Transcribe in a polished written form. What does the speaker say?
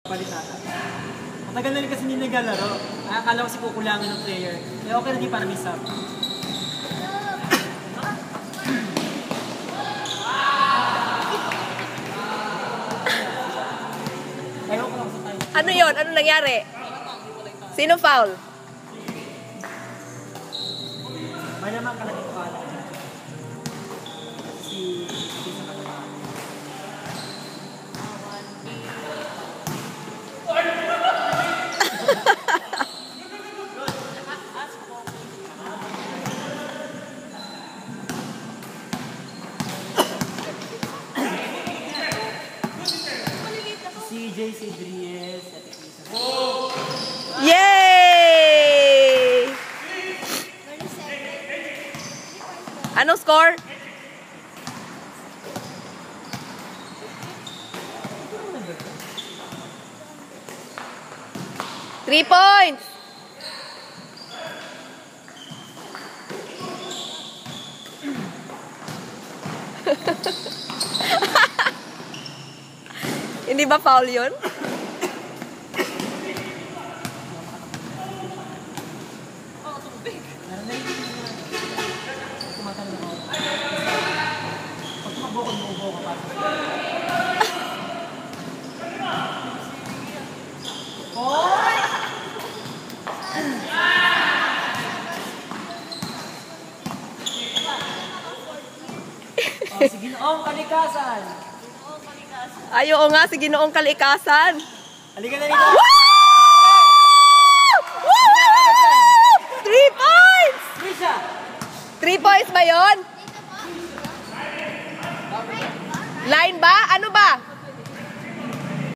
Palit nata. Matagal na rin kasi hindi naglalaro. Akala ko si kukulangan ng player. Kaya okay na di para may sub. Ano yon? Ano nangyari? Sino foul? Malamang ka lang ito kala. Si sa kalaman. CJ, si Dries, Yay! Anong score? Three points! Hindi ba foul yun? si Ginoong Kalikasan. Ay, oo nga, si Ginoong Kalikasan. Halika na rito. Woo! Woo! 3 points! 3 points ba yun? Line ba? Ano ba?